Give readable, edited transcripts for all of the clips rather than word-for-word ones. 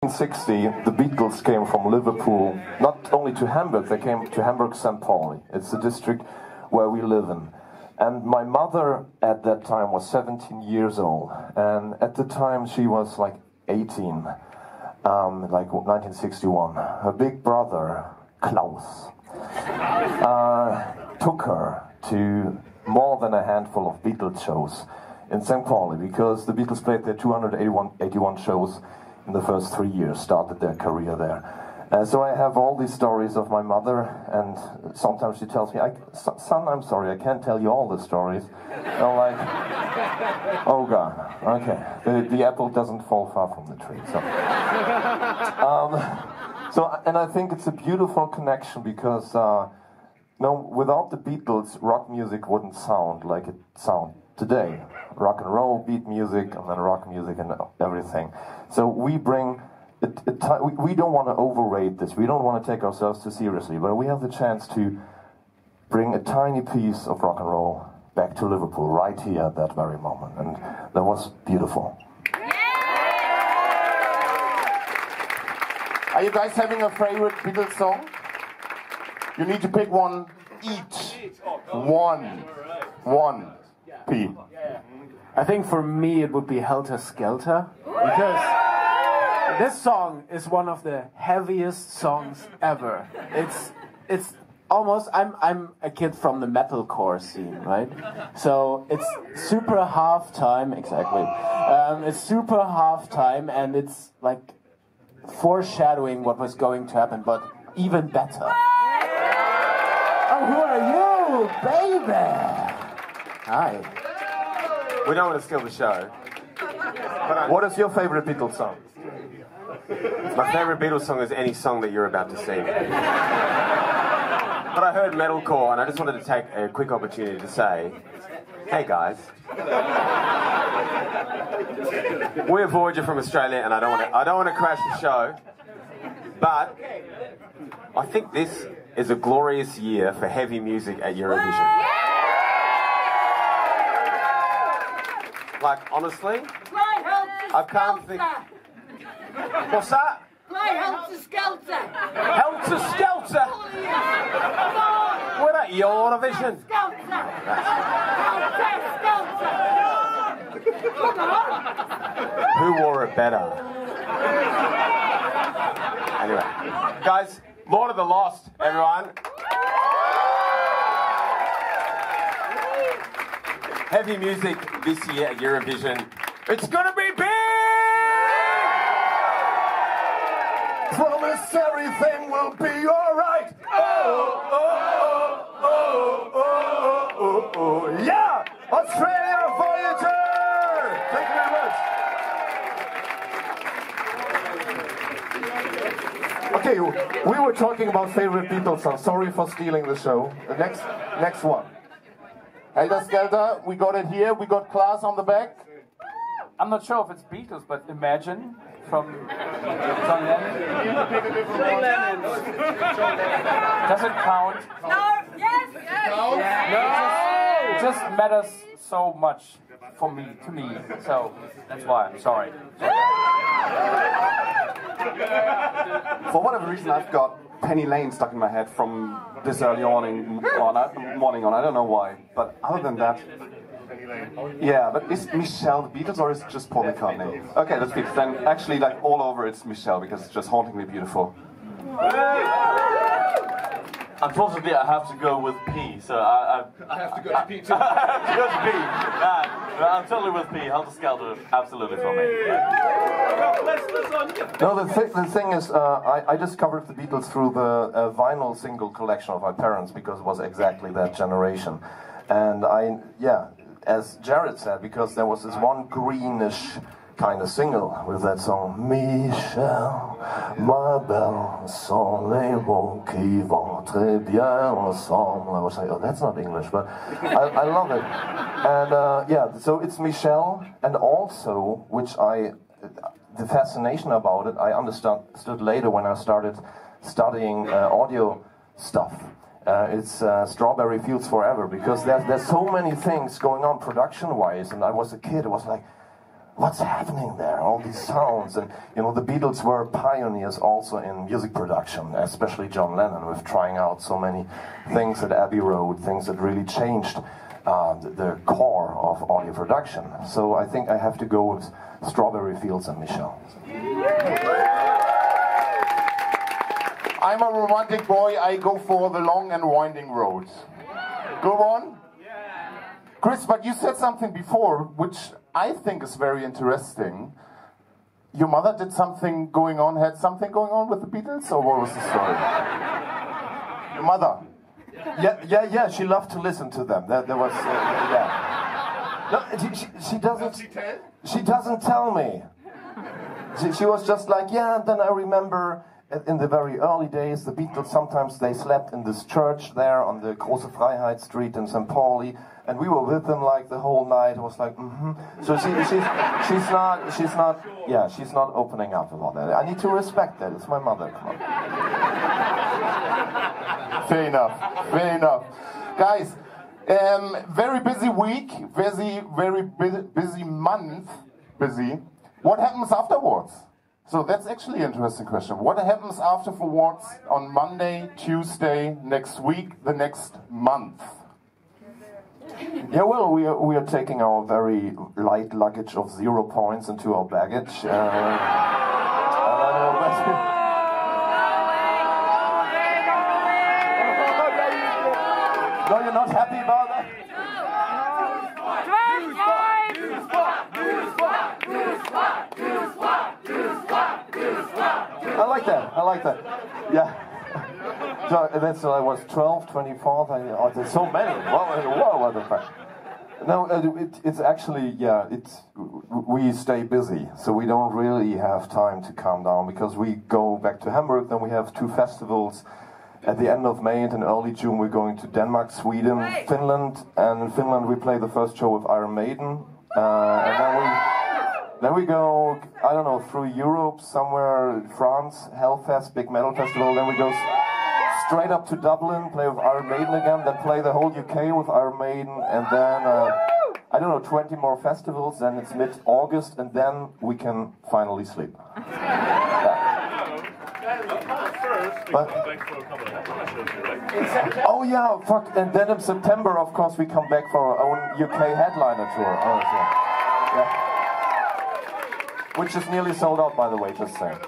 1960, the Beatles came from Liverpool, not only to Hamburg, they came to Hamburg St. Pauli. It's the district where we live in. And my mother at that time was 17 years old, and at the time she was like 18, like 1961. Her big brother, Klaus, took her to more than a handful of Beatles shows in St. Pauli, because the Beatles played their 281 shows in the first 3 years, started their career there. So I have all these stories of my mother, and sometimes she tells me, son, I'm sorry, I can't tell you all the stories. And I'm like, oh God, okay, the apple doesn't fall far from the tree. So, and I think it's a beautiful connection, because without the Beatles, rock music wouldn't sound like it sounds today. Rock and roll, beat music, and then rock music and everything. So we bring, we don't want to overrate this, we don't want to take ourselves too seriously, but we have the chance to bring a tiny piece of rock and roll back to Liverpool, right here at that very moment, and that was beautiful. Are you guys having a favorite Beatles song? You need to pick one each. One. P. I think for me it would be Helter Skelter, because this song is one of the heaviest songs ever. It's almost, I'm a kid from the metalcore scene, right? So it's super halftime, exactly. It's super halftime, and it's like foreshadowing what was going to happen, but even better. Oh, who are you, baby? Hi. We don't want to steal the show. What is your favorite Beatles song? My favorite Beatles song is any song that you're about to sing. But I heard metalcore, and I just wanted to take a quick opportunity to say, hey guys. We're Voyager from Australia, and I don't want to crash the show, but I think this is a glorious year for heavy music at Eurovision. Like, honestly, I can't think... What's that? Helter Skelter! Helter Skelter! What at Eurovision? Who wore it better? Anyway, guys, Lord of the Lost, everyone. Heavy music this year at Eurovision. It's gonna be big! Promise everything will be alright. Oh, yeah! Australia Voyager! Thank you very much. Okay, we were talking about favorite Beatles songs. Sorry for stealing the show. The next one. Helter Skelter, we got it here. We got Klaas on the back. I'm not sure if it's Beatles, but Imagine from John Lennon. Does it count? No, yes! No. It just matters so much to me, so that's why I'm sorry. For whatever reason, I've got Penny Lane stuck in my head from this early morning on. I don't know why, but other than that, yeah. But is Michelle the Beatles, or is it just Paul McCartney? Okay, that's Beatles. Then actually, like all over, it's Michelle, because it's just hauntingly beautiful. Unfortunately, I have to go with P, so I have to go to P too. I have to go to P. I'm totally with P. Helter Skelter, absolutely for me. No, the thing is, I discovered the Beatles through the vinyl single collection of my parents, because it was exactly that generation. And as Jared said, because there was this one greenish kind of single with that song, Michel, ma belle, sont les mots qui vont très bien ensemble. I was like, oh, that's not English, but I love it. And so it's Michel, and also, the fascination about it, I understood later when I started studying audio stuff. It's Strawberry Fields Forever, because there's so many things going on production-wise, and I was a kid, it was like, what's happening there? All these sounds, and you know, the Beatles were pioneers also in music production, especially John Lennon, with trying out so many things at Abbey Road, things that really changed the core of audio production. So I think I have to go with Strawberry Fields and Michelle. I'm a romantic boy, I go for the long and winding road. Go on? Chris, but you said something before, which I think is very interesting. Your mother did something going on, had something going on with the Beatles, or what was the story? Your mother? Yeah, she loved to listen to them. There was, yeah. No, she doesn't tell me. She was just like, yeah, and then I remember in the very early days, the Beatles, sometimes they slept in this church there on the Große Freiheit Street in St. Pauli, and we were with them like the whole night. It was like, So she's not opening up about that. I need to respect that. It's my mother. Come on. Fair enough. Guys, very busy week, very busy month, What happens afterwards? So that's actually an interesting question. What happens afterwards on Monday, Tuesday, next week, the next month? Yeah, well, we are taking our very light luggage of 0 points into our baggage. No, you're not happy about that? I like that. Yeah. So that's I was 12, 24. There's so many. What the fuck? No, it's actually, we stay busy, so we don't really have time to calm down, because we go back to Hamburg, then we have 2 festivals. At the end of May and in early June we're going to Denmark, Sweden, Finland, and in Finland we play the first show with Iron Maiden, and then we go, I don't know, through Europe, somewhere, France, Hellfest, big metal festival, then we go straight up to Dublin, play with Iron Maiden again, then play the whole UK with Iron Maiden, and then, I don't know, 20 more festivals, then it's mid-August, and then we can finally sleep. Oh yeah, fuck, and then in September, of course, we come back for our own UK headliner tour. Oh, yeah. Which is nearly sold out, by the way, just saying.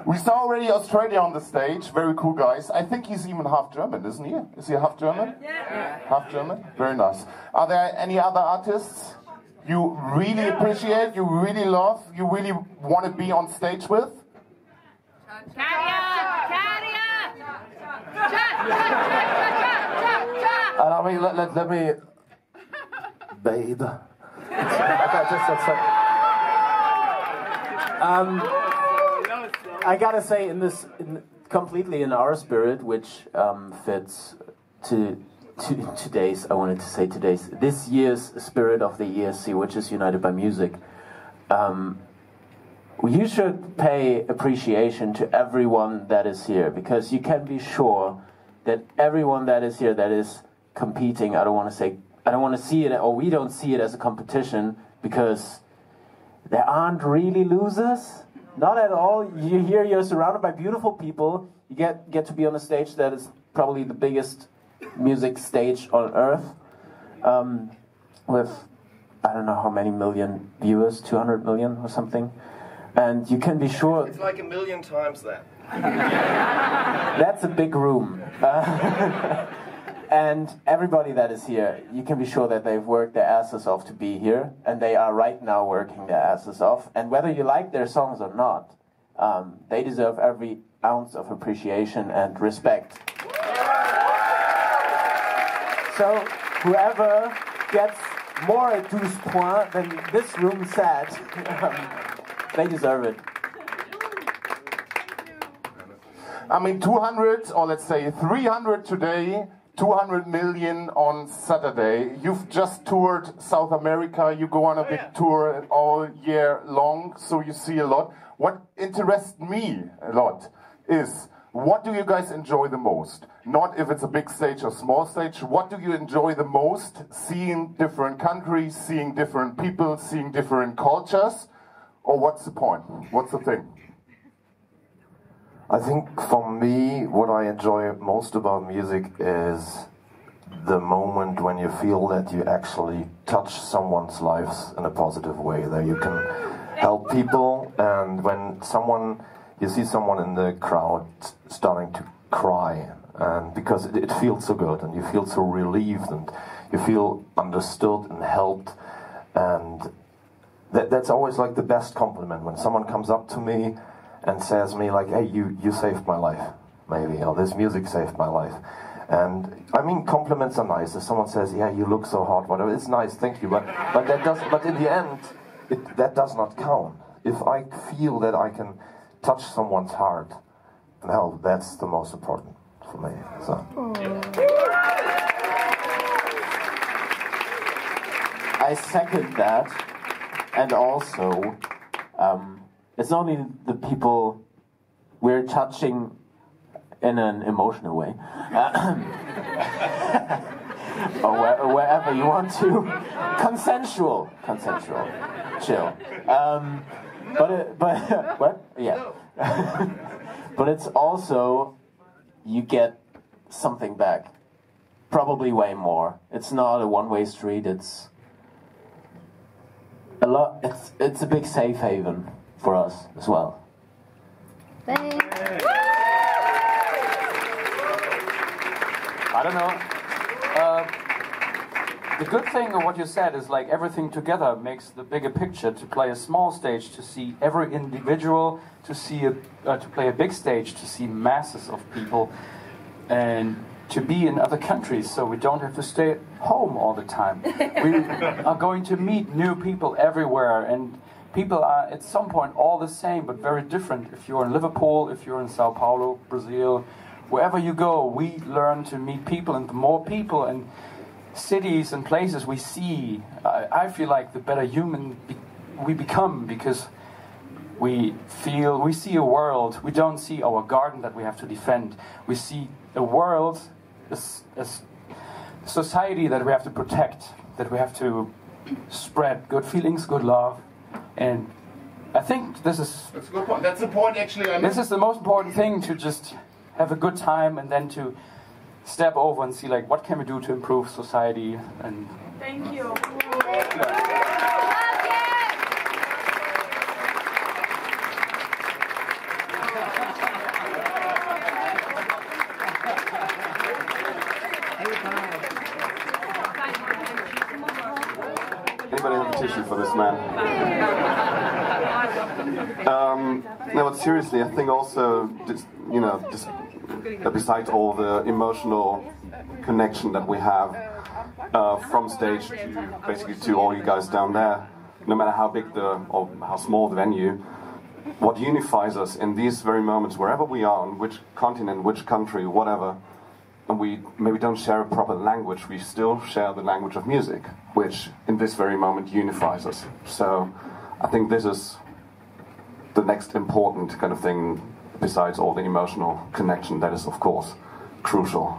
We saw already Australia on the stage. Very cool, guys. I think he's even half German, isn't he? Is he half German? Yeah. Half German? Very nice. Are there any other artists you really appreciate, you really love, you really want to be on stage with? I mean, let me... Babe. I gotta say, completely in our spirit, which fits to this year's spirit of the ESC, which is united by music. You should pay appreciation to everyone that is here, because you can be sure that everyone that is here that is competing, I don't want to see it, or we don't see it as a competition, because there aren't really losers. Not at all. You're surrounded by beautiful people. You get to be on a stage that is probably the biggest music stage on earth, with I don't know how many million viewers, 200 million or something. And you can be sure... It's like 1 million times that. That's a big room. And everybody that is here, you can be sure that they've worked their asses off to be here, and they are right now working their asses off. And whether you like their songs or not, they deserve every ounce of appreciation and respect. So whoever gets more 12 points than this room said, they deserve it. I mean, 200, or let's say 300 today, 200 million on Saturday. You've just toured South America. You go on a big tour all year long, so you see a lot. What interests me a lot is what do you guys enjoy the most? Not if it's a big stage or small stage. What do you enjoy the most? Seeing different countries, seeing different people, seeing different cultures? Or what's the point? What's the thing? I think for me, what I enjoy most about music is the moment when you feel that you actually touch someone's lives in a positive way, that you can help people, and when you see someone in the crowd starting to cry, and because it feels so good, and you feel so relieved, and you feel understood and helped, and that's always like the best compliment, when someone comes up to me and says me like, hey, you saved my life, maybe, or this music saved my life. And I mean, compliments are nice. If someone says, yeah, you look so hot, whatever, it's nice, thank you, but in the end, that does not count. If I feel that I can touch someone's heart, well, that's the most important for me. So. I second that, and also, it's not only the people we're touching in an emotional way, or wherever you want to, consensual, chill. But what? Yeah. But it's also, you get something back, probably way more. It's not a one-way street. It's a lot. It's a big safe haven for us as well. I don't know. The good thing of what you said is like everything together makes the bigger picture. To play a small stage, to see every individual, to play a big stage, to see masses of people, and to be in other countries, so we don't have to stay at home all the time. We are going to meet new people everywhere, and people are at some point all the same, but very different. If you're in Liverpool, if you're in Sao Paulo, Brazil, wherever you go, we learn to meet people, and the more people and cities and places we see, I feel like the better human we become, because we see a world. We don't see our garden that we have to defend. We see a world, a society that we have to protect, that we have to spread good feelings, good love, and I think this is... That's a good point. That's the point, actually. This is the most important thing, to just have a good time, and then to step over and see, like, what can we do to improve society. And thank you. Anybody have a tissue for this man? No, but seriously, I think also, besides all the emotional connection that we have from stage to basically to all you guys down there, no matter how big or how small the venue, what unifies us in these very moments, wherever we are, on which continent, which country, whatever, and we maybe don't share a proper language, we still share the language of music, which in this very moment unifies us. So I think this is the next important kind of thing, besides all the emotional connection that is, of course, crucial.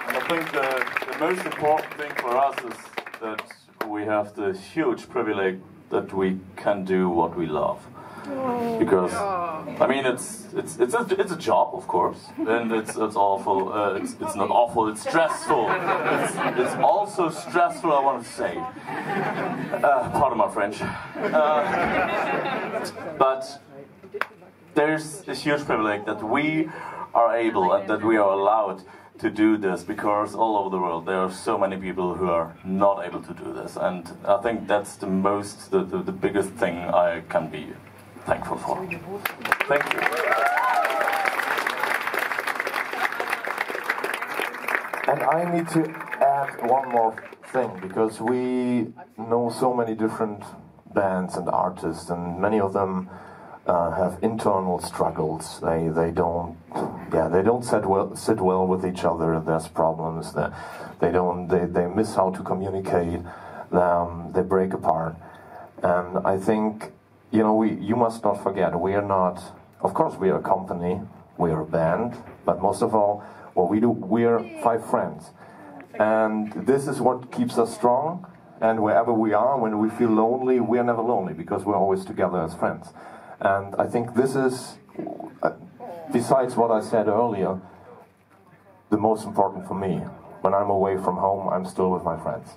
And I think the most important thing for us is that we have the huge privilege that we can do what we love. Because I mean, it's a job, of course, and it's awful. It's not awful. It's stressful. It's also stressful. I want to say, pardon my French, but there's this huge privilege that we are able and that we are allowed to do this, because all over the world there are so many people who are not able to do this, and I think that's the biggest thing I can be thankful for. Thank you. And I need to add one more thing, because we know so many different bands and artists, and many of them have internal struggles. They don't sit well with each other. There's problems. They miss how to communicate. They break apart. And I think you know, you must not forget, we are not, of course we are a company, we are a band, but most of all, what we do, we're 5 friends. And this is what keeps us strong, and wherever we are, when we feel lonely, we are never lonely, because we're always together as friends. And I think this is, besides what I said earlier, the most important for me. When I'm away from home, I'm still with my friends.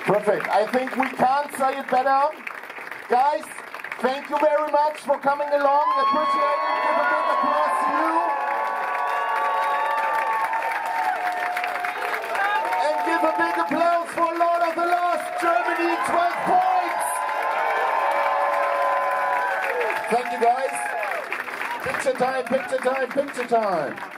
Perfect. I think we can't say it better. Guys, thank you very much for coming along. Appreciate it. Give a big applause to you. And give a big applause for Lord of the Lost, Germany, 12 points. Thank you, guys. Picture time, picture time, picture time.